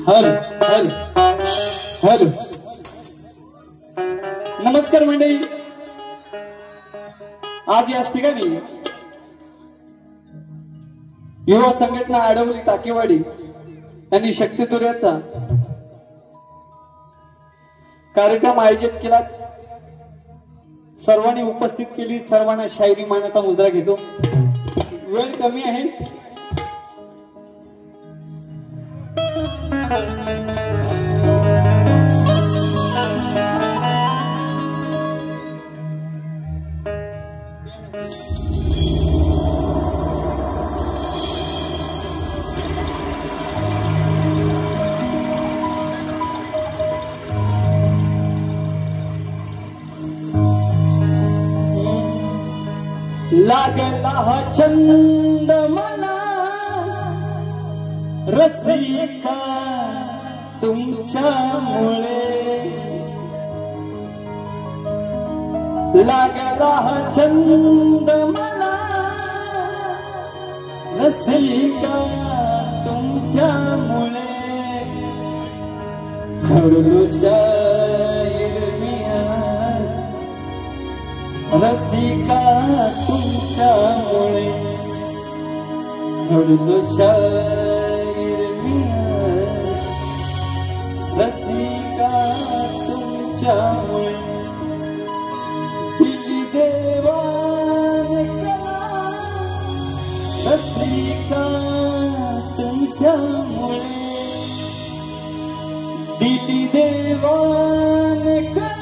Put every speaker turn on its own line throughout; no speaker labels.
Hello hello hello नमस्कार मंडळी, आज याच ठिकाणी युवा संघटना आडवली टाकेवाडी यांनी शक्तितुर्याचा कार्यक्रम आयोजित केला। सर्वांनी उपस्थित केली, सर्वांना शायरी मानाचा मुद्रा घेतो। वेळ कमी आहे, लागला हा छंद मला रसिका तुमच्यामुळे, लागला हा छंद मला रसिका तुमच्यामुळे, घडलो शायर मी रसिका तुमच्यामुळे, घडलो शायर मी रसिका तुमच्यामुळे, दिली देवाने कला रसिका तुमच्यामुळे, दिली देवाने कला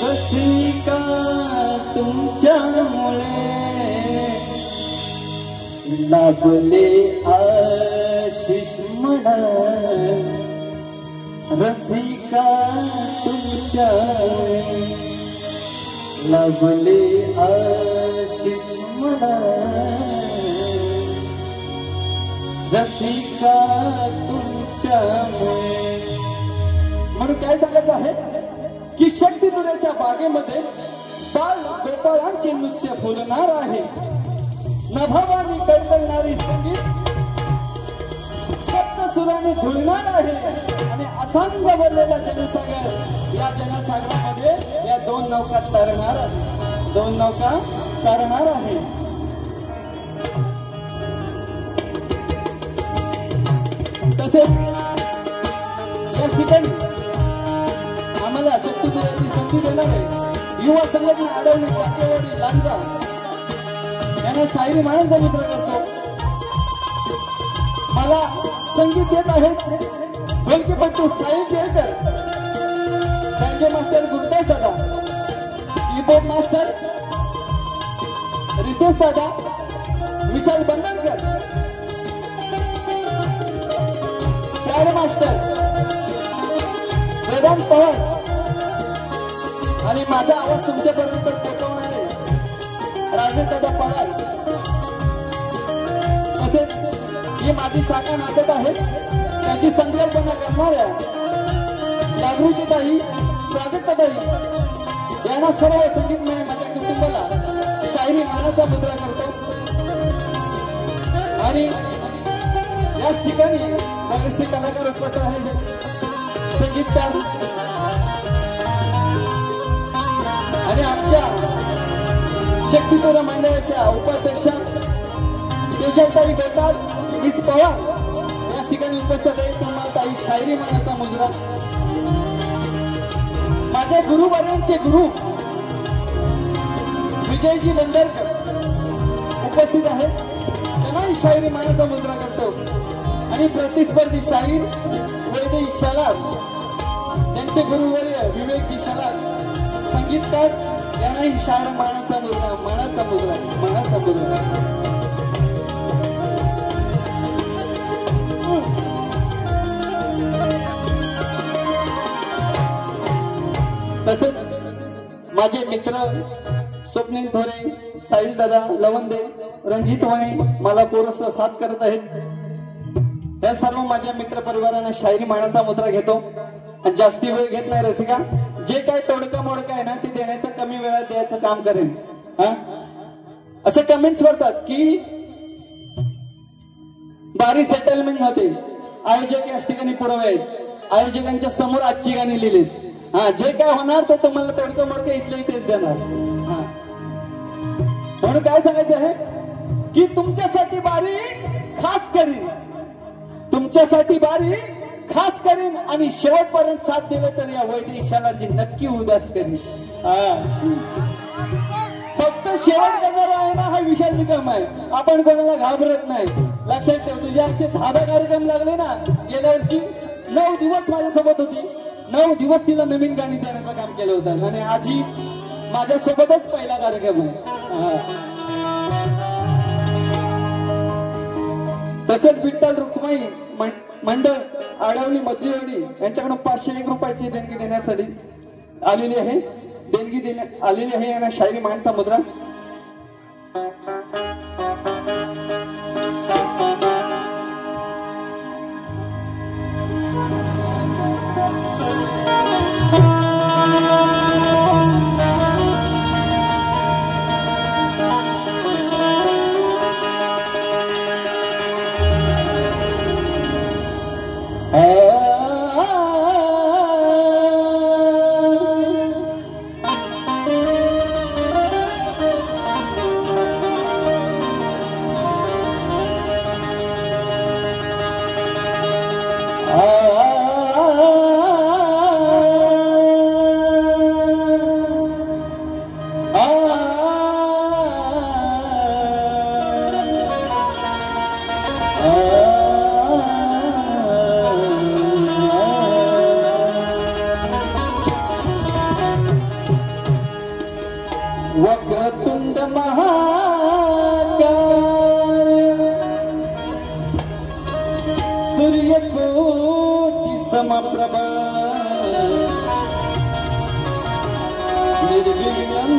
रसिका तुमच्यामुळे, लाभले आशिष म्हणा रसिका तुमच्यामुळे, लाभले आशिष म्हणा रसिका तुमच्यामुळे। म्हणून काय सांगायचं आहे की शक्तितुर्याच्या बागेमध्ये बाल गोपाळांचे नृत्य फुलणार आहे। नभावानी कळकळणारी संगीत सप्तसुराने झुलणार आहे आणि अथांग भरलेला जनसागर, या जनसागरामध्ये या दोन नौका तरणार आहे। तसेच या ठिकाणी आम्हाला शक्तितुर्याची संधी देणार आहे युवा संघटना आडवली टाकेवाडी लांजा यांना शायरी मानाचा मुद्रा करतो। मला संगीत देत आहेत ढोलकीपट्टू साई केळकर, त्यांचे मास्टर गुरुदास दादा, कीबोर्ड मास्टर रितेश दादा, विशाल बंधनकर, पॅड मास्टर वेदांत पवार आणि माझा आवाज तुमच्यापर्यंत पोहोचवणारे राजेश दादा पवार। तसेच ही माझी शाखा नाटक आहे, त्याची संकल्पना करणाऱ्या जागृतीताई, प्राजक्ताताई यांना सर्व संगीतमय माझ्या कुटुंबाला शायरी मानाचा मुद्रा करतो। आणि याच ठिकाणी बरेचसे कलाकार उपस्थित आहेत, संगीतकार आणि आमच्या शक्तितुर्य मंडळाच्या उपाध्यक्षा तेजलताई गोटाळ, मिस पवार या ठिकाणी उपस्थित आहे। तुम्हाला ताई शायरी मानाचा मुद्रा। माझे गुरुवर्यांचे गुरु विजयजी बंदरकर उपस्थित आहे त्यांनाही शाहिरी मानाचा मुद्रा करतो आणि प्रतिस्पर्धी शाहीर वैदेही शलार त्यांचे गुरुवर्य विवेकजी शलार संगीतकार यांनाही शाहीर मानाचा मुद्रा तसेच माझे मित्र स्वप्नील थोरे, साहिल दादा लवंदे, रणजित वणे मला कोरस साथ करत आहेत। या सर्व माझ्या मित्र परिवारांना शायरी मानाचा मुद्रा घेतो आणि जास्ती वेळ घेत नाही रसिका। जे काय तोडका मोडका आहे ना ते देण्याचं कमी वेळात द्यायचं काम करेन। असे कमेंट्स करतात की बारी सेटलमेंट होते, आयोजक याच ठिकाणी पुरावे आहेत, आयोजकांच्या समोर आजची गाणी लिहिलीत। जे काय होणार ते तुम्हाला तोडकं मोडकं इथल्या इथेच देणार। म्हणून काय सांगायचं आहे की तुमच्यासाठी बारी खास करीन आणि शेवटपर्यंत साथ दिले तर या वैदेही शलारजी नक्की उदास करीन। फक्त शेवट करणारा आहे ना हा विशाल निकम आहे, आपण कोणाला घाबरत नाही। लक्षात ठेव, तुझे असे 10 कार्यक्रम लागले ना, गेल्या वर्षी 9 दिवस माझ्यासोबत होती, 9 दिवस तिला नवीन गाणी देण्याचं काम केलं होतं आणि आजही माझ्यासोबतच पहिला कार्यक्रम आहे। तसेच विठ्ठल रुक्माई मंडळ आडवली मधलीवाडी यांच्याकडून 501 रुपयाची देणगी देण्यासाठी आलेली आहे यांना शायरी मानाचा मुद्रा। वक्रतुंड महाकाय सूर्यकोटि समप्रभ निर्विघ्नं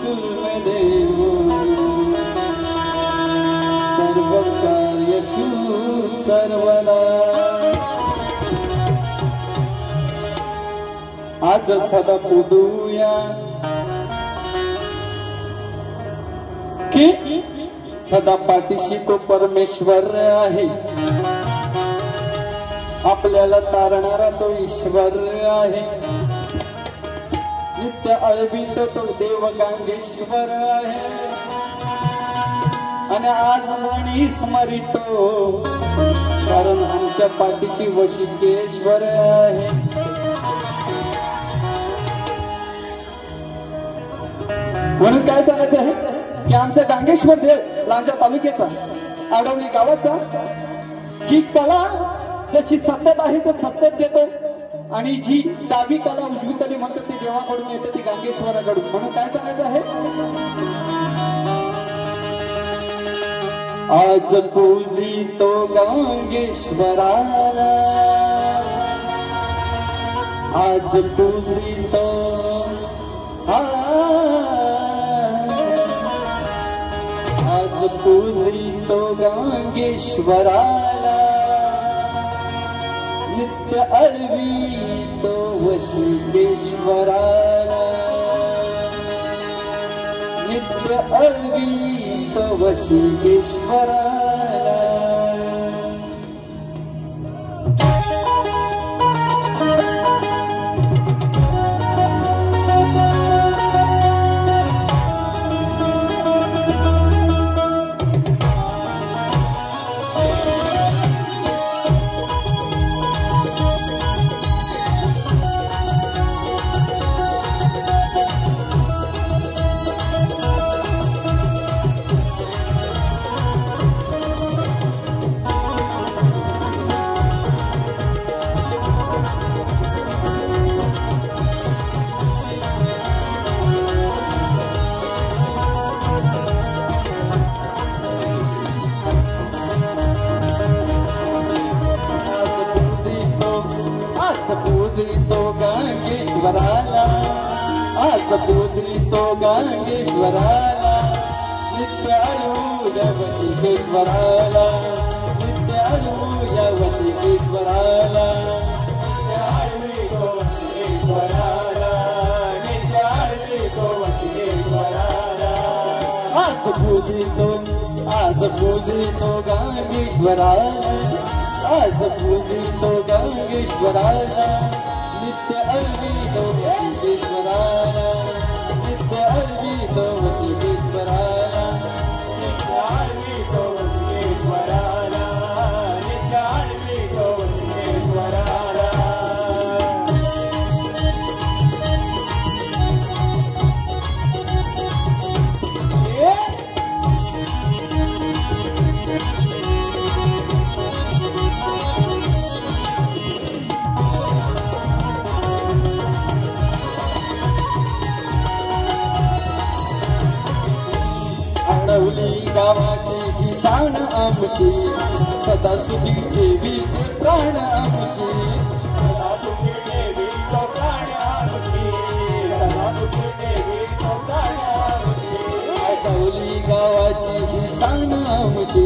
कुरु मे देव सर्वकार्येषु सर्वदा। आज सदा पुदूया की सदा पाठीशी तो परमेश्वर आहे, आपल्याला तारणारा तो ईश्वर आहे। नित्य अळवीत तो देव गांगेश्वर आहे आणि आज जणी स्मरितो कारण आमच्या पाठीशी वशिकेश्वर आहे। म्हणून काय सांगायचं आहे की आमच्या गांगेश्वर देव लांजा तालुक्याचा आडवली गावाचा ही कला जशी सत्यात आहे ते सत्यात देतो आणि जी डावी कला उजवी कली म्हणतो ती देवाकडून येते, ती गांगेश्वराकडून। म्हणून काय सांगायचं आहे, आज पूजितो गांगेश्वराला, आज पूजितो आज पूजितो गांगेश्वराला, नित्य अर्वितो वशिकेश्वराला, नित्य अर्वितो वशिकेश्वराला। गांगेश्वराला आज पूजितो गांगेश्वराला नित्य आळूया वशिकेश्वराला नित्य आळूया वशिकेश्वराला नित्य आळूया वशिकेश्वराला नित्य आळूया वशिकेश्वराला आज पूजितो गांगेश्वराला आज पूजितो गांगेश्वराला नित्य अर्पितो वशिकेश्वराला नित्य अर्पितो वशिकेश्वराला नित्य अर्पितो वशिकेश्वराला नित्य अर्पितो वशिकेश्वराला आडवली गावाची ही शान आमची सदा सुखी ठेवी प्राण आमची सदा सुखी ठेवी तो प्राण आमची सदा सुखी ठेवी तो प्राण आमची आडवली गावाची ही शान आमची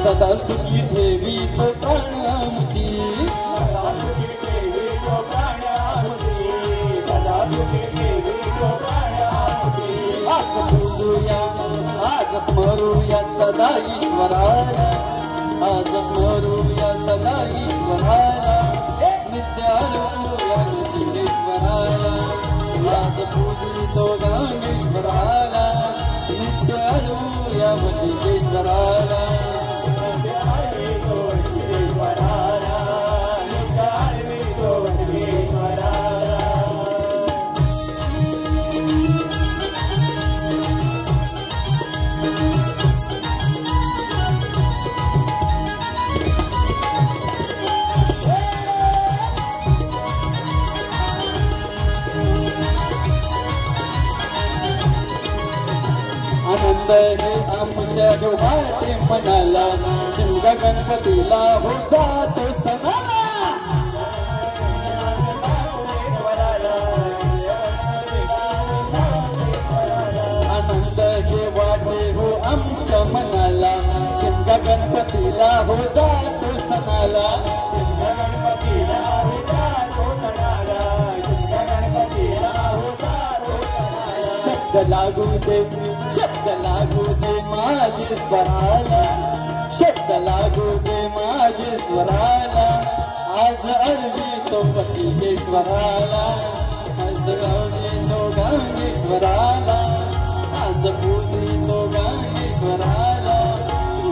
सदा सुखी ठेवी तो प्राण आमची सदा सुखी ठेवी तो प्राण आमची सदा सुखी ठेवी तो प्राण आमची आज पूजूया आज स्मरूया सदा ईश्वराला आज स्मरूया सदा ईश्वराला नित्य आळूया वशिकेश्वराला आज पूजितो गांगेश्वराला नित्य आळूया वशिकेश्वराला नित्य आळूया वशिकेश्वराला नित्य आळूया वशिकेश्वराला आनंद हे आमच्या डोहाते मनाला शिमगा गणपतीला हो जातो सणाला आनंद हे वाटे हो आमच्या मनाला शिमगा गणपतीला हो जातो सणाला शिमगा गणपतीला हो जातो सणाला शिमगा गणपतीला हो जातो सणाला शब्द लागू दे माझे स्वराला शब्द लागू दे माझे स्वराला आज अर्पितो वशिकेश्वराला आज अर्पितो गांगेश्वराला आज पूजितो गांगेश्वराला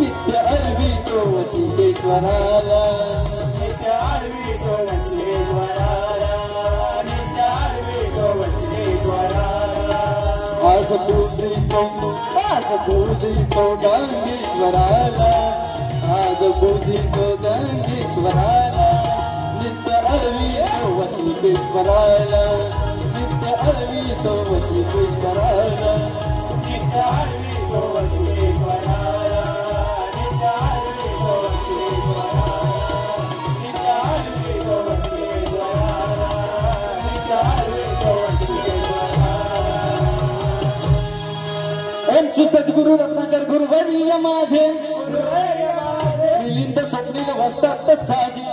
नित्य अर्पितो वशिकेश्वराला नित्य अर्पितो वशिकेश्वराला नित्य अर्पितो वशिकेश्वराला आज पूजितो गांगेश्वराला आज पूजितो गांगेश्वराला नित्य अर्पितो वशिकेश्वराला नित्य अर्पितो वशिकेश्वराला नित्य अर्पितो वशिकेश्वराला नित्य अर्पितो वशिकेश्वराला नित्य अर्पितो वशिकेश्वराला नित्य अर्पितो वशिकेश्वराला ओम सद्गुरु रत्नाकर गुरुवर्य माझे मिलिंद स्वप्नील वस्तात साजे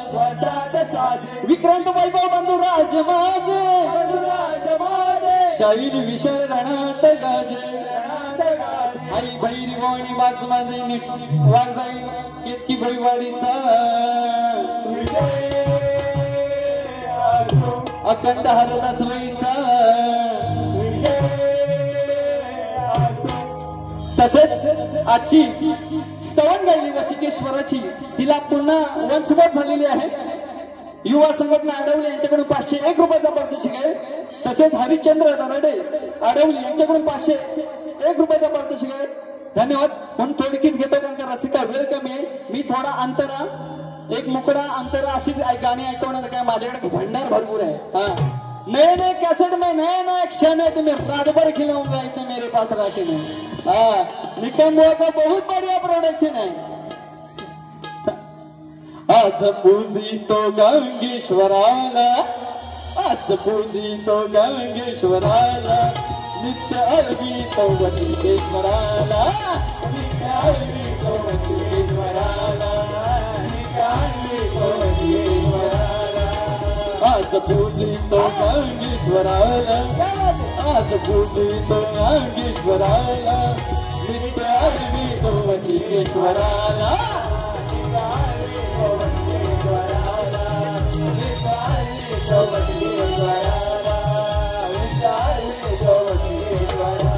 विक्रांत वैभव बंधुराज माझे शाहीर विषय रणात गाजे आई भैरी वाणी वाज माझे वाग जाईल केतकी भैवाडीचा अखंड हरदास वईचा तसेच आजची स्तवन गायली वशिकेश्वराची तिला पुन्हा वंशबोध झालेली आहे युवा संघटना आडवली यांच्याकडून 501 रुपयाचा पारितोषिक आहे तसेच हरिश्चंद्र दराडे आडवली यांच्याकडून 501 रुपयाचा पारितोषिक आहे धन्यवाद म्हणून थोडकीच घेतो कारण का रसिका वेळ कमी आहे मी थोडा अंतरा एक मुकडा अंतरा अशीच गाणी ऐकवणार काय माझ्याकडे भंडार भरपूर आहे हा नए नए कैसेट में नए नए क्षण है तुम्हें रात भर खिलाऊंगा इसे मेरे पास राशन है हाँ निकम बुआ का बहुत बढ़िया प्रोडक्शन है आज पूजितो गांगेश्वराला आज आज पूजितो गंगेश्वराला नित्य अर्पितो वटिकेश्वराला नित्य अर्पितो वटिकेश्वराला नित्य अर्पितो वटिकेश्वराला आज पूजितो गंगेश्वराला आज पूजितो गंगेश्वराला नित्य अर्पितो वटिकेश्वराला नित्य अर्पितो वटिकेश्वराला नित्य अर्पितो वटिकेश्वराला नित्य अर्पितो वटिकेश्वराला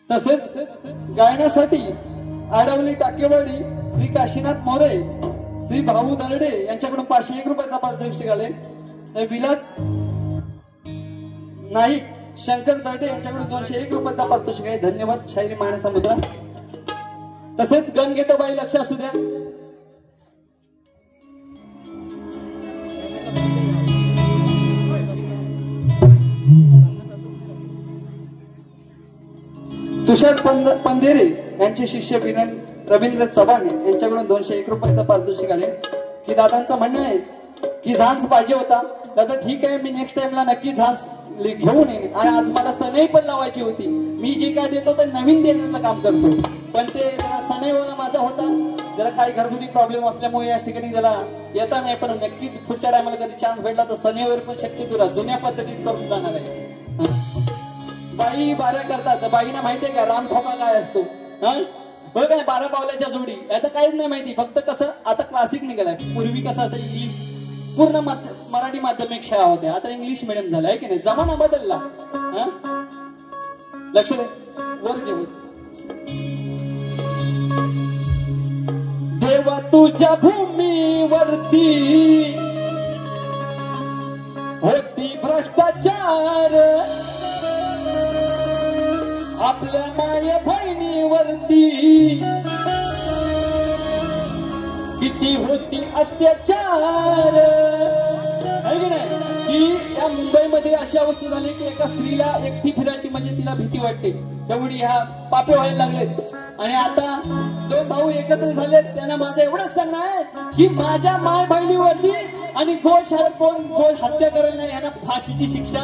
तसेच गायनासाठी आडवली टाकेवाडी श्री काशीनाथ मोरे श्री भाऊ दरडे यांच्याकडून 501 रुपयाचा पारितोषिक आले. विलास नाईक शंकर दरडे यांच्याकडून 201 रुपयाचा पारितोषिक आहे. धन्यवाद. शायरी माण्याचा मुद्रा. तसेच गण घेतो बाई लक्ष असू द्या. तुषार पंधेरे यांचे शिष्य रवींद्र चव्हाण यांच्याकडून 201 रुपयाचा पारितोषिक आले. की दादांचं म्हणणं आहे की झांज पाहिजे होता. दादा ठीक आहे, मी नेक्स्ट टाइमला नक्की झांज घेऊन येईन. आणि आज मला सनई पण लावायची होती. मी जे काय देतो ते नवीन देण्याचं काम करतो, पण ते जरा सनईवाला माझा होता. जरा काही घरगुती प्रॉब्लेम असल्यामुळे या ठिकाणी त्याला येता नाही. पण नक्की पुढच्या टायमाला कधी चान्स भेटला तर सनईवर पण शक्यतो जुन्या पद्धतीत करून जाणार आहे. बाई बाऱ्या करतात. बाईना माहितीये का राम ठोका काय असतो? बघ काय 12 पावलाच्या जोडी. आता काहीच नाही माहिती. फक्त कसं आता क्लासिक निघालाय. पूर्वी कसं असतं इंग्लिश पूर्ण मराठी माध्यमिक शाळा होत्या. आता इंग्लिश मिडियम झालं आहे की नाही. जमाना बदलला. लक्ष दे. वर घेऊ. देवा तुझ्या भूमीवरती होती भ्रष्टाचार. आपल्या माय बहिणीवरती किती होती अत्याचार. आहे की नाही? की या मुंबईमध्ये अशी अवस्था झाली की एका स्त्रीला एकटी फिरायची म्हणजे तिला भीती वाटते. तेवढी ह्या पापे व्हायला लागलेत. आणि आता 2 भाऊ एकत्र झालेत. त्यांना माझं एवढंच सांगणं आहे की माझ्या माय बहिणीवरती आणि गो हत्या करायला यांना फाशीची शिक्षा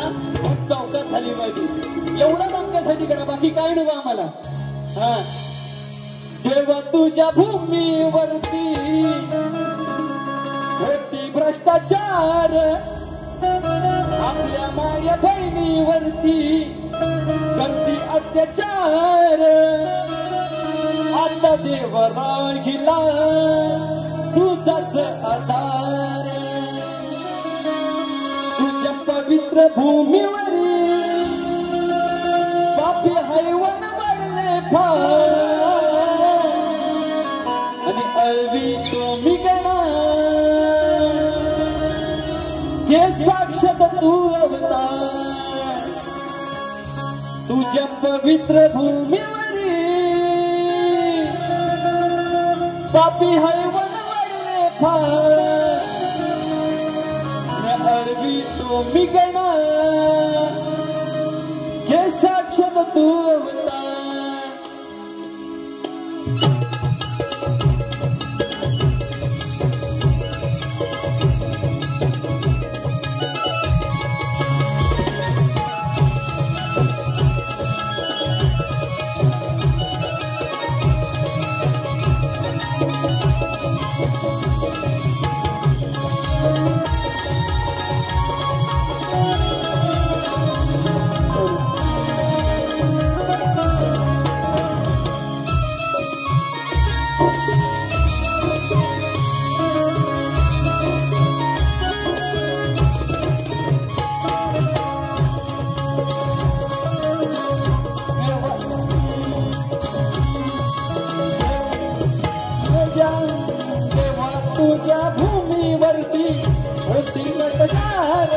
चौकात झाली पाहिजे. एवढंच आमच्यासाठी करा, बाकी काय नको आम्हाला. देवा तुझ्या भूमीवरती होती भ्रष्टाचार. आपल्या माय बहिणीवरती करती अत्याचार. आता देव राहिला तुझाच आधार. तुझ्या पवित्र भूमीवरील पापी हैवान वाढले फार. आणि अळवी तो मी गणा हे साक्षात तू अवतार तुझ्या पवित्र भूमीवरी पापी हैवन वाढले फार अरबी तो मी गणा हे साक्षात तू अवतार तुझ्या भूमीवरती होती नटकार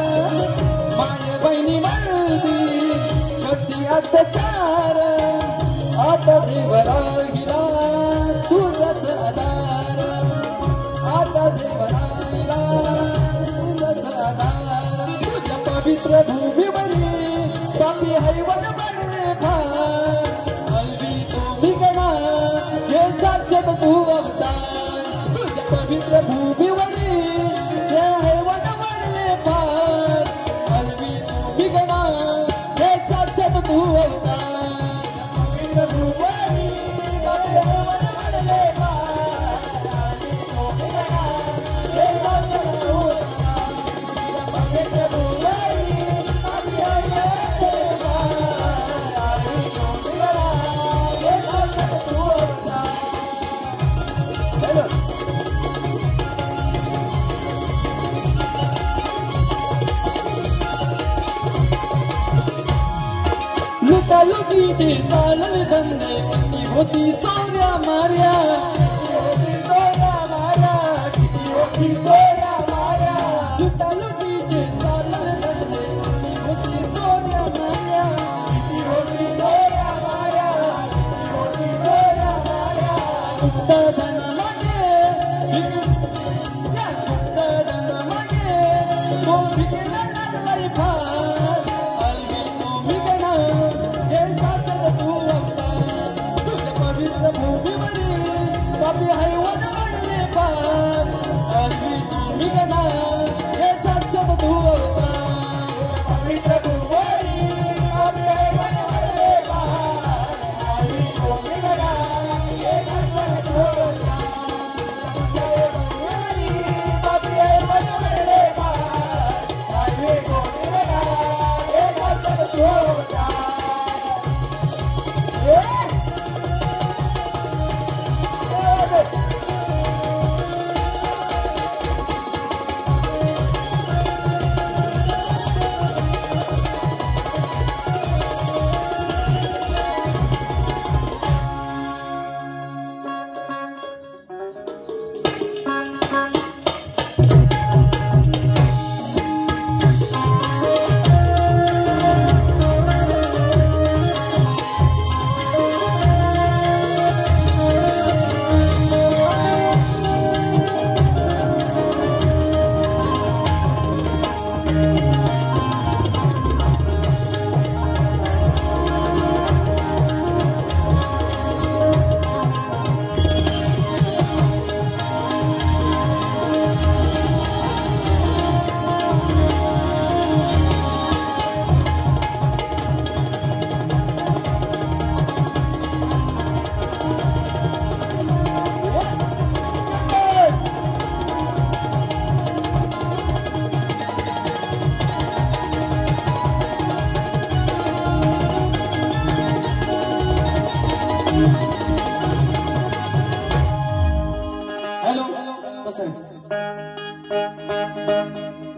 माय बहिणी मर्दी होती अत्याचार आता देवरा हिला तुझच आधार आता देवरा हिला तुझच आधार तुझ्या पवित्र भूमीवरी पापी हैवन बनले फार अलवी तुम्ही गणा हे साक्षात तू अवतार पवित्र भूमीवरी जे हैवन वाढले फार अलवी तुम्ही गणा हे साक्षात तू अवतार पवित्र भूमीवरी हैवन वाढले फार अलवी तुम्ही गणा हे साक्षात तू अवतार पवित्र भूमीवरी हैवन वाढले फार अलवी तुम्ही गणा हे साक्षात तू अवतार लुटालुटीचे चालल धंदे किती होती चोऱ्या मार्या किती होती चोऱ्या मार्या लुटालुटीचे चालल धंदे किती होती चोऱ्या मार्या किती होती चोऱ्या मार्या किती होती चोऱ्या मार्या गुप्त धन मागे गुप्त धन मागे तो भिकेला लागलाय फार अलवी तुम्ही गणा हे साक्षात तू अवतार तुझ्या पवित्र भूमीवरी पापी हैवन वाढले फार अलवी तुम्ही गणा हे साक्षात तू अवतार पवित्र भूमीवरी पापी हैवन वाढले फार अलवी तुम्ही गणा हे साक्षात तू अवतार पापी हैवन वाढले फार अलवी तुम्ही गणा हे साक्षात तू अवतार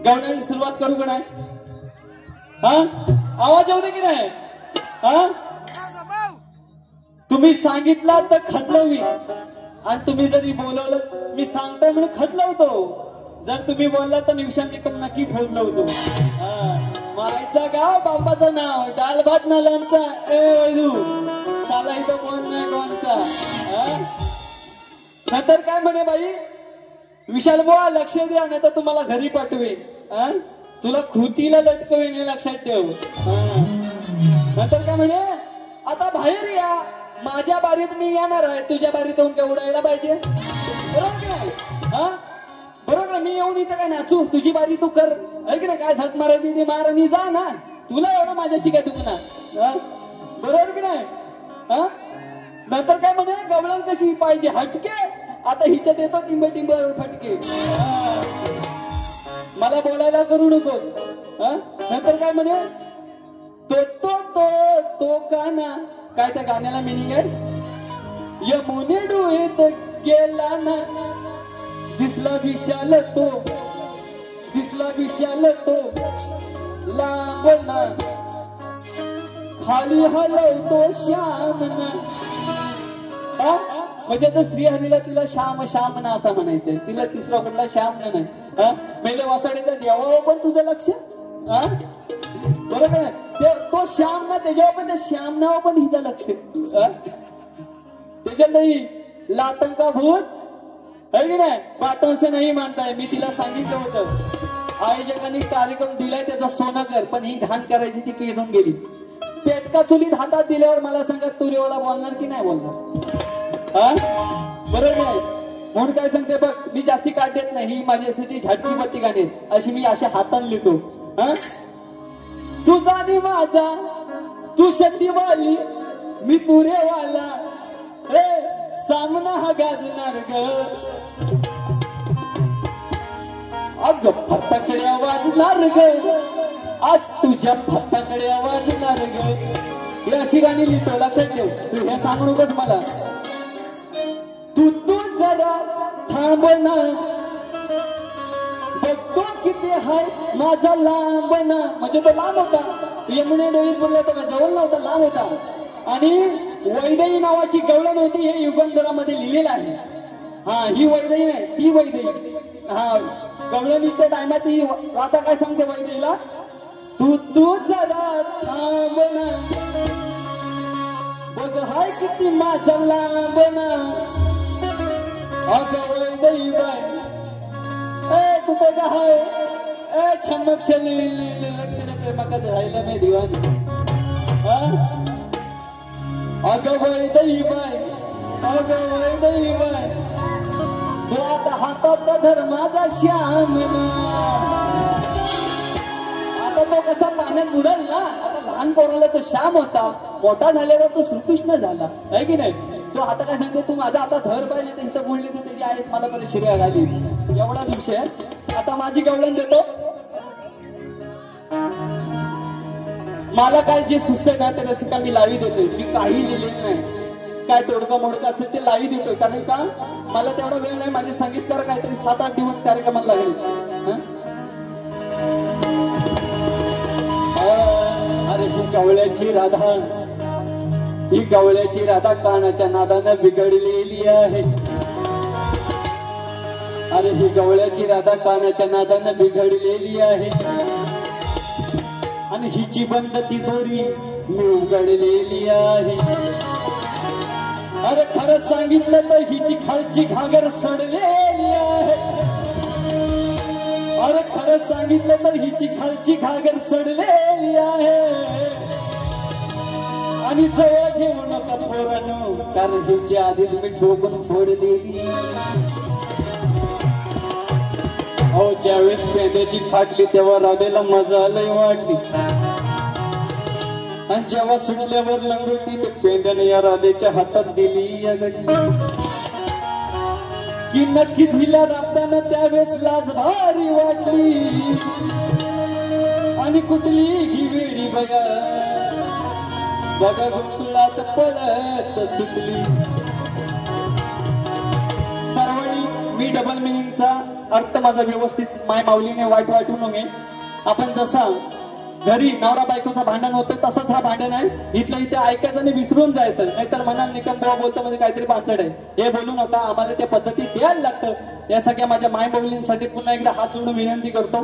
गाण्याची सुरुवात करू का नाही? हा आवाज येऊ दे की नाही? हा तुम्ही सांगितला तर खतलवी आणि तुम्ही जरी बोलवलं मी सांगताय म्हणून खतलवतो. जर तुम्ही बोलला तर निवशा मी नक्की फोन लावतो. मायचा गाव बापाचं नाव डाल भात ना लोणचा. ए वैदू साला इथं कोण नाही कोणचा. नंतर काय म्हणे बाई, विशाल बुवा लक्ष द्या नाही तर तुम्हाला घरी पाठवेन, तुला खुटीला लटकवेन हे लक्षात ठेव. नंतर काय म्हणे, आता बाहेर या, माझ्या बारीत मी येणार आहे, तुझ्या बारीत येऊन काय उडायला पाहिजे. बरोबर की नाही? बरोबर, मी येऊन इथं काय नाचू, तुझी बारी तू कर. आहे की नाही? काय झक मारायची ती मार आणि जा ना, तुला एवढं माझ्याशी काय दुखणार. बरोबर की नाही? नंतर काय म्हणे, गवळण कशी पाहिजे हटके, आता हिच्यात येतो टिंब टिंब फटके. मला बोलायला करू नकोस. नंतर काय म्हणे, तो तो तो तो काना, काय त्या गाण्याला मिनिंग आहे, यमुने डोळेत गेला ना, दिसला विशाल तो, दिसला विशाल तो लांब ना, खाली हलवतो श्याम ना. म्हणजे तर श्रीहरीला तिला श्याम श्याम ना असं म्हणायचंय, तिला तिसरा कुठला श्याम ना नाही. मेले वासाडीचा देवावर पण तुझं लक्ष. बरोबर आहे, तो श्याम ना, त्याच्यावर पण त्या श्याम नाव पण हिचं लक्ष. त्याच्यात नाही लातम का भूत है की नाही, बातों से नाही मानताय. मी तिला सांगितलं होतं, आयोजकांनी कार्यक्रम दिलाय त्याचा सोनं कर, पण ही घाण करायची ती केडून गेली. पेटका चुलीत हातात दिल्यावर मला सांगा तुरीवाला बोलणार की नाही बोलणार. बरोबर नाही? म्हणून काय सांगते बघ, मी जास्ती काढ देत नाही, ही माझ्यासाठी झटकी बत्ती गाणे अशी मी अशा हातान लिहितो. तुझा आणि माझा, तू शक्तीवाली मी तुरेवाला, सामना हा गाजणार ग, अग फटाकडे वाजणार ग, आज तुझ्या फटाकडे वाजणार ग. ही अशी गाणी लिहितो, लक्षात ठेव. तू हे सांगू नकोस मला. तू तू जरा थांब ना, बघतो किती हाय माझा लांब ना. म्हणजे तो लांब होता, यमुने डोईत बोलला होता का, जवळ नव्हता, लांब होता. आणि वैदेही नावाची गवळण होती, हे युगंधरामध्ये लिहिलेलं आहे. ही वैदेही नाही, ती वैदेही. गवळणीच्या टायमात ही आता काय सांगते वैदेहीला, तू तू जरा थांब ना, बघ हाय किती माझा लांब ना. अगं वैदेही बाय, तू बघा हाय, छमक छली तेरे प्रेमाकडे राहिला नाही दिवानी. अगं वैदेही बाय, अगं वैदेही बाय, तू आता हातात धर माझा श्याम ना. आता तो कसा पाण्यात बुडेल ना. आता लहान पोराला तो श्याम होता, मोठा झाल्यावर तो श्रीकृष्ण झाला, आहे की नाही? तो आता काय सांगतो, तू माझा आता धर पाहिजे तर इथं बोलली तर त्याची आईस मला तरी शिर्या घाली. एवढाच विषय. आता माझी गवळण देतो. मला काय जे सुचतंय ना ते रसिका मी लावी देतोय. मी काही लिहिलेलं नाही, काय तोडका मोडका असेल ते लावी देतोय. कारण का मला तेवढा वेळ नाही, माझे संगीतकार काहीतरी 7-8 दिवस कार्यक्रमाला लागेल. अरे ही गवळ्याची राधा, ही गवळ्याची राधा कानाच्या नादानं बिघडलेली आहे. अरे ही गवळ्याची राधा कानाच्या नादानं बिघडलेली आहे, आणि हिची बंद तिजोरी मी उघडलेली आहे. अरे खरं सांगितलं तर हिची खालची घागर सडलेली आहे. अरे खरं सांगितलं तर हिची खालची घागर सडलेली आहे. आणि जवळ घेऊ नका पोरांनो, कारण हिची आधीच मी ठोकून फोडलेली. अहो ज्यावेळेस पेंद्याची फाटली तेव्हा राधेला मजा लय वाटली, आणि जेव्हा सुटल्यावर लंगोटी ते पेंद्याने या राधेच्या हातात दिली या घडली. की नक्कीच हिला राबताना त्यावेळेस लाज भारी वाटली, आणि कुठली ही वेळी बघा बघा गुंतुळात पडत सुटली. सर्वांनी मी डबल मिनिंगचा अर्थ माझा व्यवस्थित माय माऊलीने वाईट वाटू नये. आपण जसा घरी नवरा बायकोचं भांडण होतं तसंच हा भांडण आहे. इथलं इथे ऐकायचं आणि विसरून जायचं, नाहीतर म्हणाल निकम बुवा बोलतो म्हणजे काहीतरी पाचड आहे. हे बोलू नका, आम्हाला त्या पद्धती द्यायला लागतं. या सगळ्या माझ्या माय बहिणींसाठी पुन्हा एकदा हात जोडून विनंती करतो.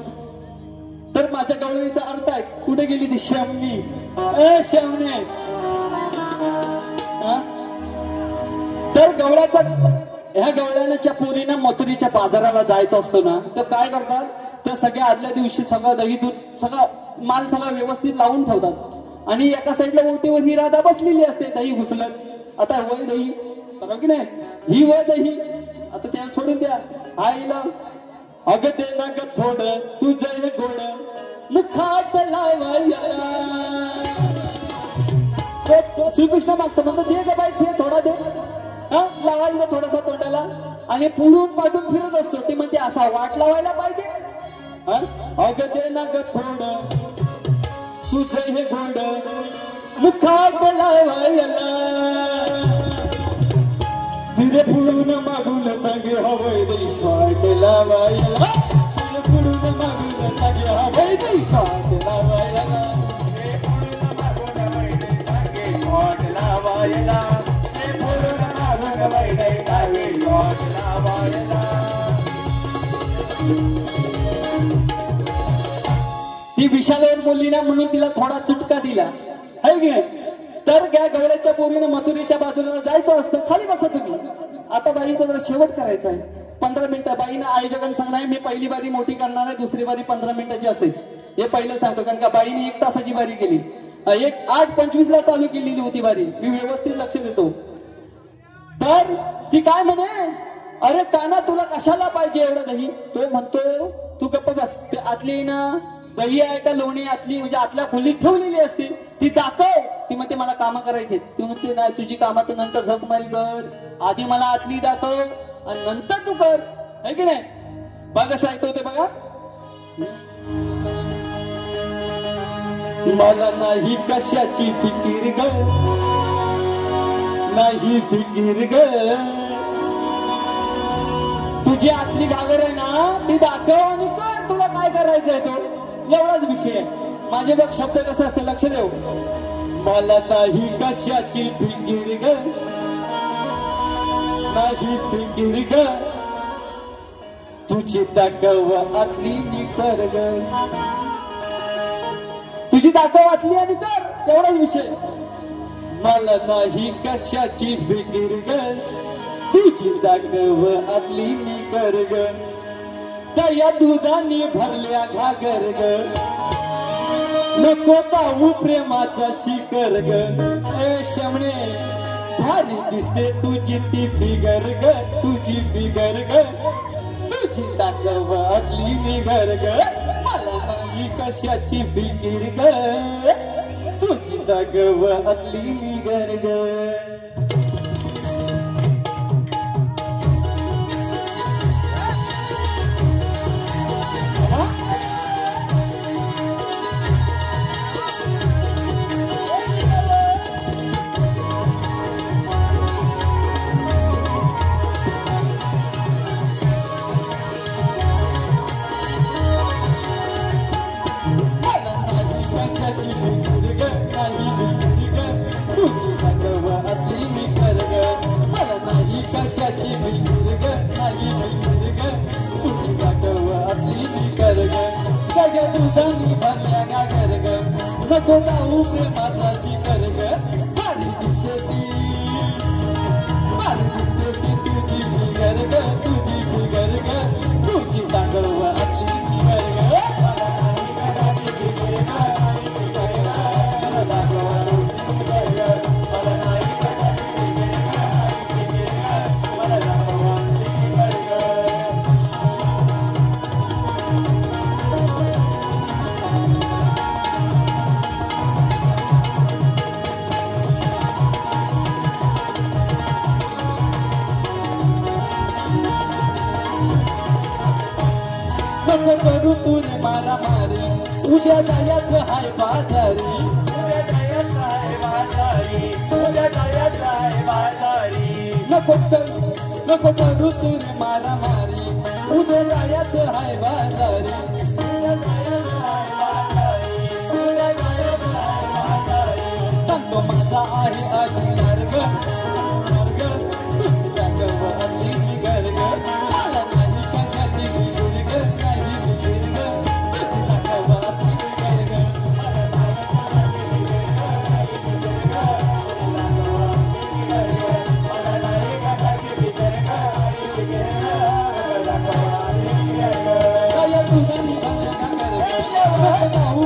तर माझ्या गवळीचा अर्थ आहे, कुठे गेली ती शेवणी? शेवणे. तर गवळ्याचा ह्या गवळ्याच्या पोरीनं मथुरीच्या बाजाराला जायचं असतो ना, तर काय करतात, तर सगळ्या आदल्या दिवशी सगळं दही दूध सगळं माल सगळं व्यवस्थित लावून ठेवतात आणि एका साईडला ओटीवर ही राधा बसलेली असते दही घुसलत. आता वय दही बरोबर की नाही, ही वय दही आता त्या सोडून द्या. आईला अगं दे ना ग थोडं तुझं हे गोड मुखात लावायला. श्रीकृष्ण मागतो म्हणतो दे ग बाई ते थोडा दे, लावायला थोडासा तोंडाला, आणि पुढून पाठून फिरत असतो. ते म्हणते असा वाट लावायला पाहिजे. अगं दे ना ग थोडं तुझं हे गोड मुखात लावायला. तिरे पुढून मागून सांगे हवय देशात लावायला. तिरे पुढून मागून सांगे हवय देशात लावायला. ती विशालावर बोलली ना म्हणून तिला थोडा चुटका दिला आहे की नाही. तर त्या गवळ्याच्या पोरीने मथुरीच्या बाजूला जायचं असतं. खाली बसा तुम्ही. आता बाईचा जरा शेवट करायचा आहे. 15 मिनिटं बाईनं आयोजकांना सांगणार मी पहिली बारी मोठी करणार आहे, दुसरी बारी 15 मिनिटाची असेल. हे पहिलं सांगतो, कारण का बाईने 1 तासाची बारी केली. 8:25 ला चालू केलेली होती बारी. मी व्यवस्थित लक्ष देतो. तर ती काय म्हणे, अरे काना तुला कशाला पाहिजे एवढं दही? तो म्हणतो तू गप्प बस. ते आतली ना दही आहे का लोणी आतली म्हणजे आतल्या खोलीत ठेवलेली असते, ती दाखव. ती म्हणते मला कामं करायचे. ती म्हणते नाही, तुझी कामं तर नंतर झकमारी कर, आधी मला आतली दाखव आणि नंतर तू कर, है की नाही. बघा कसं ऐकतो ते बघा. मला नाही कशाची फिकीर ग, नाही फिकीर ग, तुझी आतली घागर आहे ना ती दाखव आणि कर, तुला काय करायचंय तो एवढाच विषय आहे. माझे बघ शब्द कसं असतं लक्ष देऊ. मला नाही कशाची फिकीर ग, नाही फिकीर ग, तुझी दाखव आतली निकर ग, तुझी दाखव आतली आणि कर एवढाच विषय. मला नाही कशाची फिकीर ग, तुझी दाखव आतली निकर ग, त्या दुधाने भरल्या घागर ग, नको पाहू प्रेमाचा शिकर ग. ए शमणे भारी दिसते तुझी ती फिगर ग, तुझी फिगर ग, तुझी दाखव आतली निगर ग. मला नाही कशाची फिकीर ग, तुझी दाखव आतली निगर ग. नको जाऊ प्रेमाचा शिकर ग, भारी दिसते ती, भारी दिसते ती तुझी फिगर ग, तुझी फिगर ग, तुझी दाखव असली फिगर ग. नको करू तुने मारा मारी, उद्या जायचं हाय बाजारी, उद्या जायचं हाय बाजारी, उद्या जायचं हाय बाजारी. नको करू तुने मारा मारी, उद्या जायचं हाय बाजारी, उद्या जायचं हाय बाजारी. तो माझा आहे अधिकार ग तुझ्या गवाची घर ग मला नाही कशाची भिड ग नाही भिड ग तुझ्या गवाची घर ग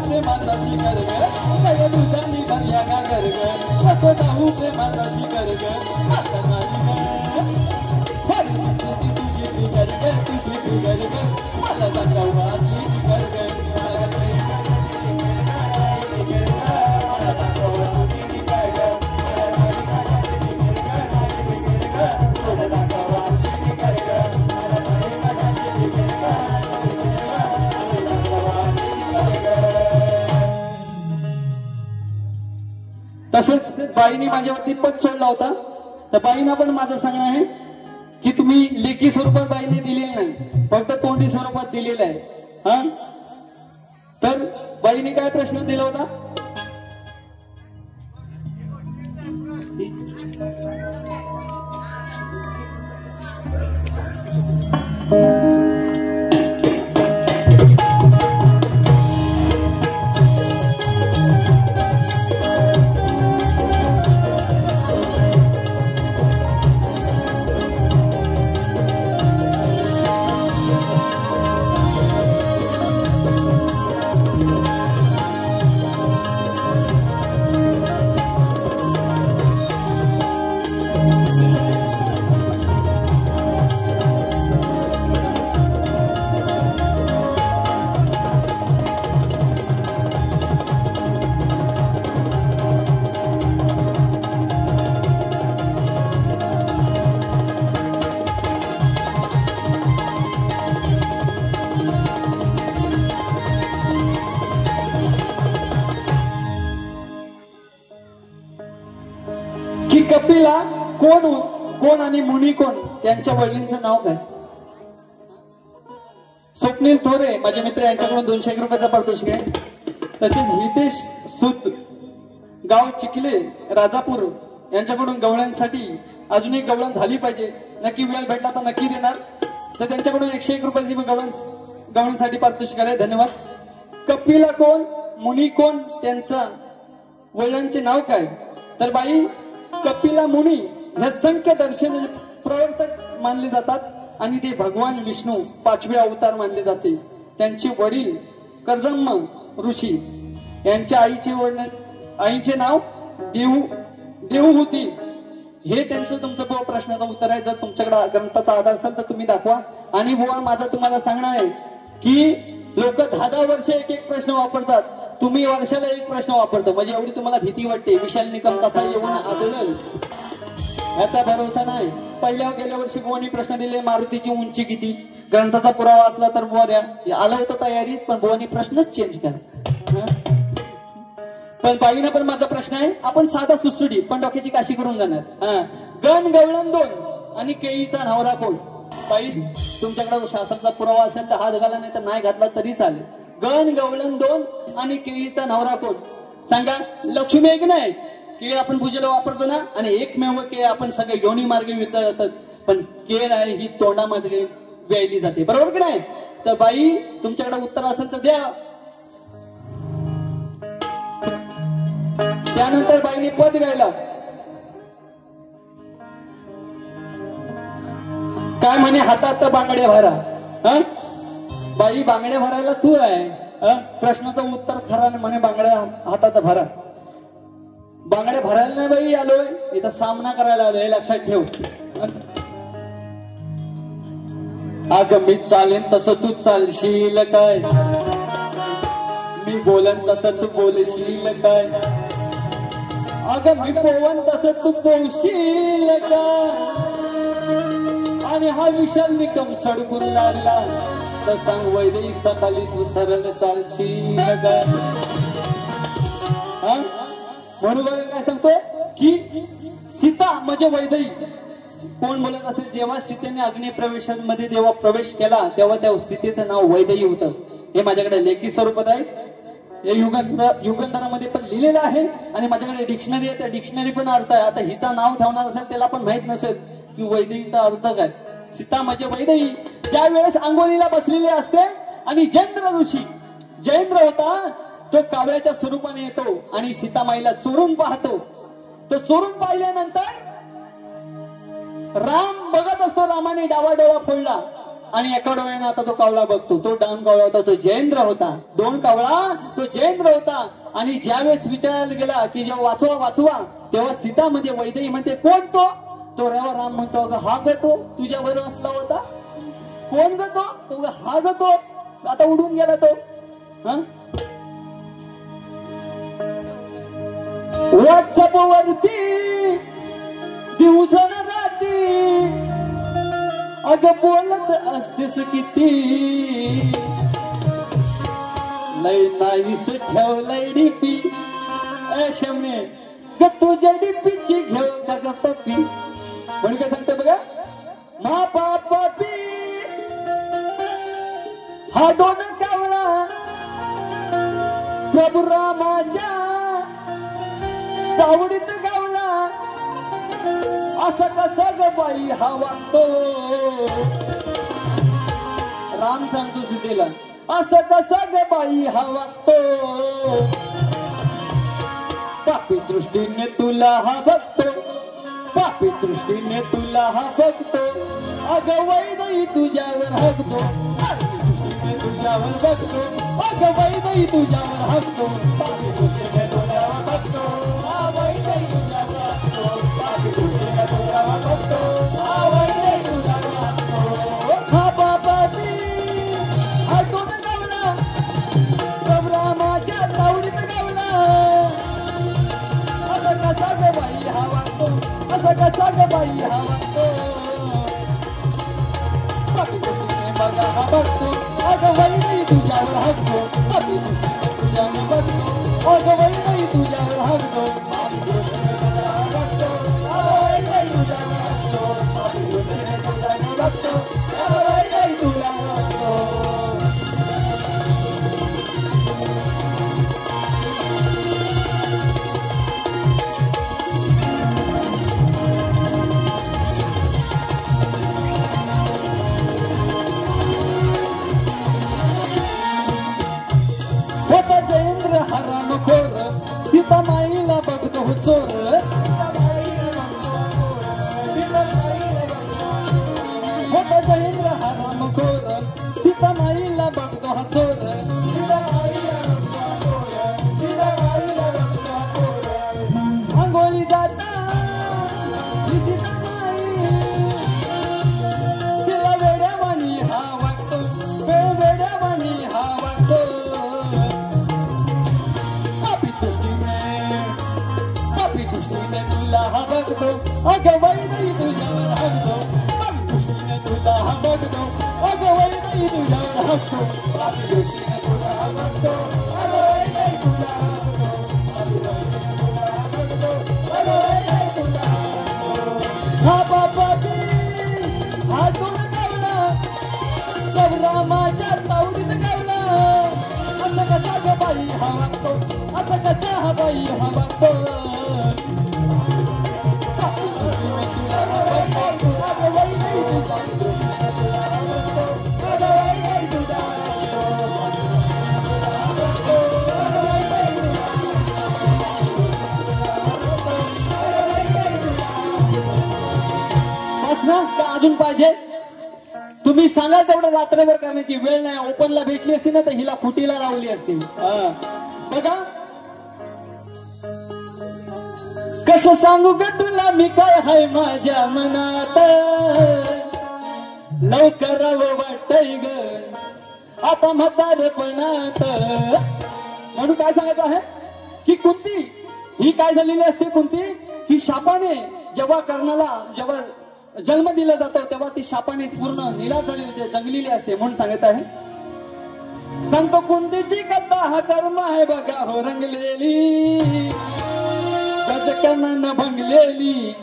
प्रेमाचा शिकर ग काय दुधानी भरल्या गागर ग नको जाऊ प्रेमाचा शिकर ग आता नाही ग तुझी फिगर ग तुझी फिगर ग मला दाखवाची फिगर ग तसंच बाईने माझ्यावरती पद सोडला होता तर बाईना पण माझं सांगणं आहे की तुम्ही लेखी स्वरूपात बाईने दिलेलं नाही फक्त तोंडी स्वरूपात दिलेलं आहे हा तर बाईने काय प्रश्न दिला होता की कपिला कोण आणि मुनी कोण त्यांच्या वडिलांचं नाव काय स्वप्नील थोरे माझे मित्र यांच्याकडून 201 रुपयाचा पारितोषिक आहे तसेच हितेश सुद गाव चिखले राजापूर यांच्याकडून गवळ्यांसाठी अजून एक गवळण झाली पाहिजे नक्की वेळ भेटला तर नक्की देणार तर त्यांच्याकडून 101 रुपयाची गवळणसाठी पारितोषिक आहे धन्यवाद कपिला कोण मुनी कोण त्यांचा वडिलांचे नाव काय तर बाई कपिला मुनी हे संख्य दर्शन प्रवर्तक मानले जातात आणि ते भगवान विष्णू 5वे अवतार मानले जाते त्यांचे वडील कर्दम्म ऋषी यांच्या आईचे नाव देवहूती हे त्यांचं तुमचं बुवा प्रश्नाचं उत्तर आहे जर तुमच्याकडे ग्रंथाचा आधार असेल तर तुम्ही दाखवा आणि बुवा माझं तुम्हाला सांगणं आहे की लोक 10 वर्ष एक प्रश्न वापरतात तुम्ही वर्षाला एक प्रश्न वापरतो म्हणजे एवढी तुम्हाला भीती वाटते विशाल निकम कसा येऊन आदळल याचा भरोसा नाही गेल्या वर्षी बुवानी प्रश्न दिले मारुतीची उंची किती ग्रंथाचा पुरावा असला तर बुवा द्या आलं होतं तयारीत पण बुवानी प्रश्नच चेंज केला पण बाईना पण माझा प्रश्न आहे आपण साधा सुसुडी पण डोक्याची काशी करून जाणार गण गवळण 2 आणि केळीचा नवरा कोण बाई तुमच्याकडे शास्त्राचा पुरावा असेल तर हात घाला नाही तर नाही घातला तरी चालेल गण गवळण 2 आणि केळीचा नवरा कोण सांगा लक्ष्मी एक नाही केळ आपण पूजेला वापरतो ना आणि एकमेव केळ आपण सगळे योनी मार्गे विकत जातात पण केळ आहे ही तोंडामध्ये व्यायली जाते बरोबर की नाही तर बाई तुमच्याकडे उत्तर असेल तर द्या त्यानंतर बाईने पद गायला काय म्हणे हातात बांगड्या भरा बाई बांगड्या भरायला तू आहे प्रश्नाचं उत्तर खरा म्हणे बांगड्या हातात भरा बांगड्या भरायला नाही बाई आलोय इथं सामना करायला आलोय लक्षात ठेव अगं मी चालेन तसं तू चालशील काय मी बोलन तसं तू बोलशील काय अगं मी पोवन तसं तू पोवशील काय आणि हा विशाल निकम सडकून लागला तर सांग वैदेही सकाळी तू सरळ चालशील काय म्हणून काय सांगतो की सीता म्हणजे वैदेही कोण बोलत असेल जेव्हा सीतेने अग्नी प्रवेशामध्ये जेव्हा प्रवेश केला तेव्हा त्या सीतेचं नाव वैदेही होतं हे माझ्याकडे लेखी स्वरूपात आहे या युगंधरामध्ये पण लिहिलेलं आहे आणि माझ्याकडे डिक्शनरी आहे, त्या डिक्शनरी पण अर्थ आहे. आता हिचा नाव ठेवणार असेल त्याला पण माहित नसेल की वैदेहीचा अर्थ काय. सीता म्हणजे वैदेही. ज्या वेळेस आंघोळीला बसलेली असते आणि जयेंद्र ऋषी, जयेंद्र होता तो कावळ्याच्या स्वरूपाने येतो आणि सीतामाईला चोरून पाहतो. तो चोरून पाहिल्यानंतर राम बघत असतो, रामाने डावा डोळा फोडला आणि एका डोळ्याने आता तो कावळा बघतो. तो डान कावळा होता, तो जयेंद्र होता. दोन कावळा तो जयेंद्र होता. आणि ज्यावेळेस विचारायला गेला की जेव्हा वाचवा वाचवा, तेव्हा सीता म्हणजे वैदेही म्हणते कोण तो. तो राम म्हणतो अगं हा ग तो तुझ्यावर असला होता. कोण ग तो. हा ग तो आता उडून गेला तो. व्हॉट्सअप वरती दिवसन रात्री अगं बोलत असतेस किती. लय नाहीस ठेवलंय डीपी. शेमणे ग तुझ्या डीपीची घेऊ का ग पप्पी. म्हणून काय सांगते बघा, मा पापी हा दोन कावळा प्रभू रामाच्या तावडीत गावला. असं कसा ग बाई हा वागतो. राम सांगतो सीतेला असं कसा ग बाई हा वागतो. पापी दृष्टीने तुला हा बघतो, पापी दृष्टीने तुला हा बघतो. अगं वैदेही तुझ्यावर हसतो, पापी दृष्टीने तुझ्यावर बघतो. अगं वैदेही तुझ्यावर हसतो, पापी दृष्टीने तुझ्यावर बघतो. वैदेही तुझ्यावर हसतो, पापी दृष्टीने तुझ्यावर बघतो. वैदेही तुझ्यावर हसतो. हा बाबाजी हा दोन गावला प्रभू रामाच्या तावडीत गावला. असं कसा ग बाई हा वागतो, असं कसा ग बाई हा वागतो. पापी दृष्टीने बघा हा बघतो. अगं वैदेही तुझ्यावर हसतो, पापी दृष्टीने तुझ्यावर बघतो. अगं वैदेही तुझ्यावर हसतो, पापी दृष्टीने तुझ्यावर बघतो. अगं वैदेही तुझ्यावर हसतो, पापी दृष्टीने तुझ्यावर बघतो. अगं वैदेही तुझ्यावर हसतो. होता जयेंद्र हरामखोर, सीतामाईला बघतो हो चोर. होता जयेंद्र हरामखोर, सीतामाईला बघतो हा चोर. आंघोळी जाता ही सीतामाई तिला वेड्यावाणी हा वाटतो, वेड्यावाणी हा वाटतो. पापी दृष्टीने तुला हा बघतो. अगं वैदेही तुझ्यावर हसतो, पापी दृष्टीने तुला हा बघतो. अगं वैदेही तुझ्यावर हसतो, पापी दृष्टीने तुला हा बघतो. अगं वैदेही तुला हसतो, पापी दृष्टीने तुला हा बघतो. अगं वैदेही तुला हसतो. हा बाबाजी हा दोन गावला प्रभू रामाच्या तावडीत गावला. असं कसा ग बाई हा वागतो, असं कसा हा बाई हा वागतो. पापी दृष्टीने तुला हा बघतो. अगं वैदेही तुझ्या दृष्टीने तुला हा बघतो. अगं वैदेही तुझ्या बस ना का अजून पाहिजे. तुम्ही सांगा तेवढं रात्रभर करण्याची वेळ नाही. ओपनला भेटली असती ना तर हिला खुटीला लावली असती. बघा कसं सांगू ग तुला मी काय हाय माझ्या मनात. लवकर वाटतय ग आता म्हातारपणात. म्हणून काय सांगायचं आहे की कुंती ही काय झालेली असते. कुंती ही शापाने जेव्हा कर्णाला जेव्हा जन्म दिला जातो तेव्हा ती शापाने पूर्ण निराश झालेली जंगलेली असते. म्हणून सांगायचं आहे. सांगतो कुंतीची कथा हा कर्म आहे बघा हो रंगलेली, गजकर्णानं भंगलेली.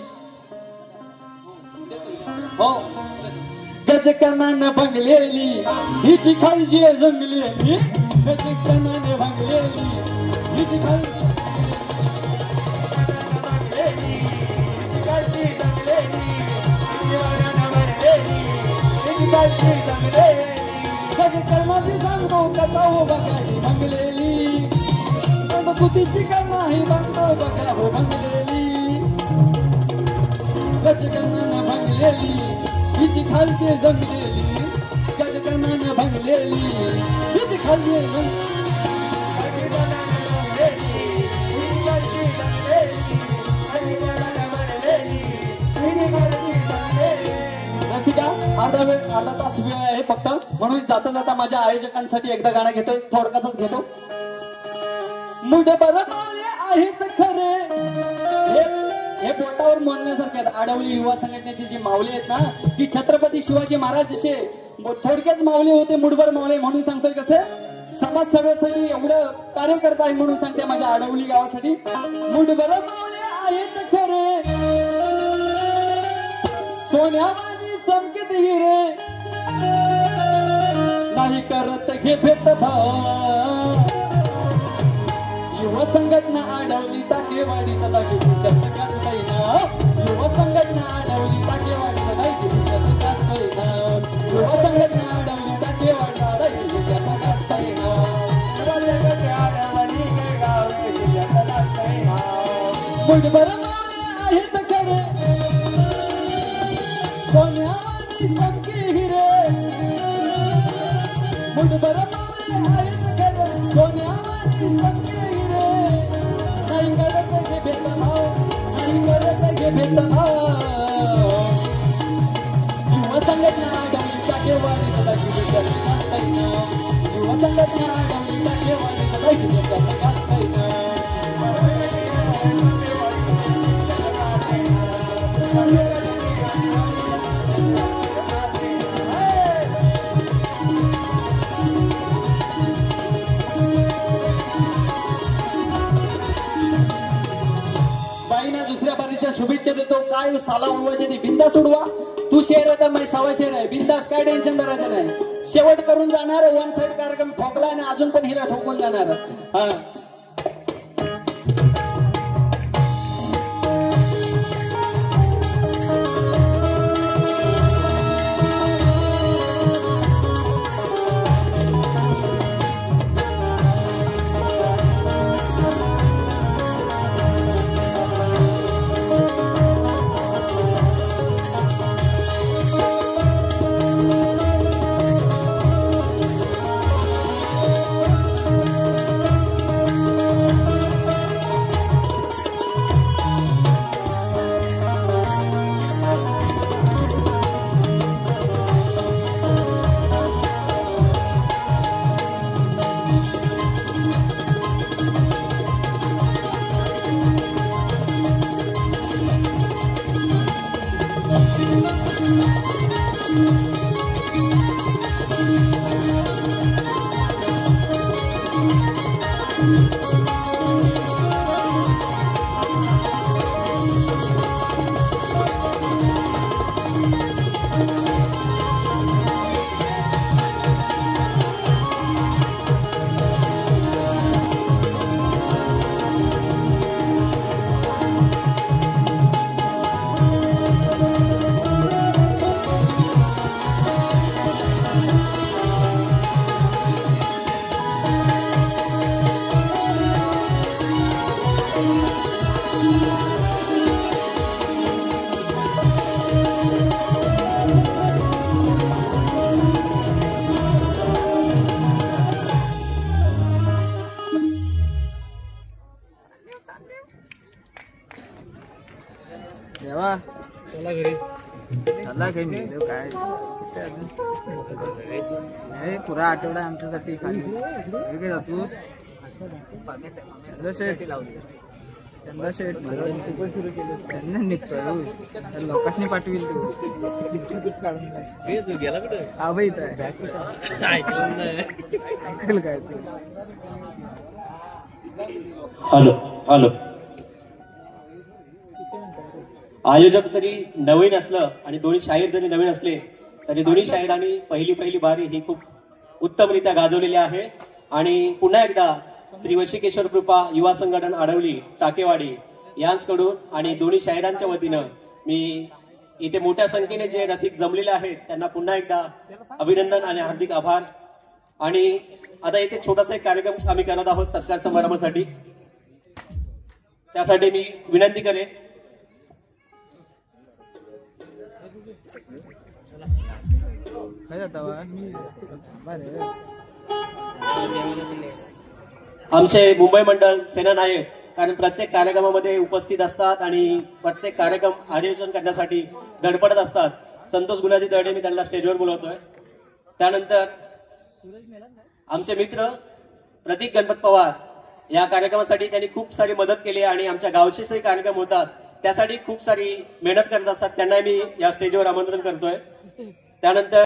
हो गजकर्णानं भंगलेली हिची खालची जंगलेली. गजकनाने भांगलेली हिची खालची कर्माची सांगतो कथा हो बघायची भंगलेली बुद्धीची कर्मा ही बघतो बघा हो भंगलेली गजकनानं भंगलेली हिची खालची जमलेली गजकनानं भंगलेली हिची खालची अर्धा तास वेळ आहे फक्त म्हणून जाता जाता माझ्या आयोजकांसाठी एकदा गाणं घेतोय थोडकाच घेतो मुठभर मावळे आहेत खरे हे बोटावर म्हणण्यासारखे आहेत आडवली युवा संघटनेची जी मावळे आहेत ना की छत्रपती शिवाजी महाराज जसे थोडक्याच मावळे होते मुठभर मावळे म्हणून सांगतोय कसे समाज सेवेसाठी एवढं कार्य करत आहे म्हणून सांगते माझ्या आडवली गावासाठी मुठभर मावळे आहेत खरे सोन्यावानी चमकीत हिरे नाही करत घे भेदभाव युवा संघटना आडवली टाकेवाडीचा दाखी शब्द गाजतैना युवा संघटना आडवली टाकेवाडीचा दाखी शब्द गाजतैना युवा संघटना आडवली टाकेवाडीचा दाखी शब्द गाजतैना मुठभर मावळे आहेत खरे सोन्यावानी चमके हिरे मुठभर मावळे आहेत खरे सोन्यावानी चमके हिरे नाही करत घे भेदभाव नाही करत घे भेदभाव युवा संघटना आडवली टाकेवाडीचा दाखी शब्द गाजतैना युवा संघटना आडवली टाकेवाडीचा दाखी शब्द गाजतैना बाईना दुसऱ्या बारीच्या शुभेच्छा देतो काय साला उडवायचे ती बिंदास उडवा तू शेर आहे तर माझी सवा शेर आहे बिंदास काय टेन्शन करायचं नाही शेवट करून जाणार वन साइड कार्यक्रम ठोकला आणि अजून पण हिला ठोकून जाणार हा
देवा चला घरी चला काही नाही देव काय नाही पुरा आठवडा आमच्यासाठी खाली काय जातोस चंदा शेट लावली चंदा शेट त्यांना निघतोय लोकांनी पाठविल तू गेला कुठे हा भाई ऐकल काय तू
हॅलो हॅलो आयोजक तरी नवीन असलं आणि दोन्ही शाहीर जरी नवीन असले तरी दोन्ही शाहिरांनी पहिली बारी ही खूप उत्तमरित्या गाजवलेली आहे. आणि पुन्हा एकदा श्री वशिकेश्वर कृपा युवा संघटन आडवली टाकेवाडी यांचकडून आणि दोन्ही शाहिरांच्या वतीनं मी इथे मोठ्या संख्येने जे रसिक जमलेले आहेत त्यांना पुन्हा एकदा अभिनंदन आणि हार्दिक आभार. आणि आता इथे छोटासा एक कार्यक्रम आम्ही करत आहोत सत्कार समारंभासाठी. त्यासाठी मी विनंती करेन आमचे मुंबई मंडळ सेना नायक, कारण प्रत्येक कार्यक्रमामध्ये उपस्थित असतात आणि प्रत्येक कार्यक्रम आयोजन करण्यासाठी धडपडत असतात. संतोष गुलाजी दर्डे मी त्यांना स्टेजवर बोलवतोय. त्यानंतर आमचे मित्र प्रतीक गणपत पवार, या कार्यक्रमासाठी त्यांनी खूप सारी मदत केली आणि आमच्या गावचे कार्यक्रम होतात त्यासाठी खूप सारी मेहनत करत असतात. त्यांना मी या स्टेजवर आमंत्रण करतोय. त्यानंतर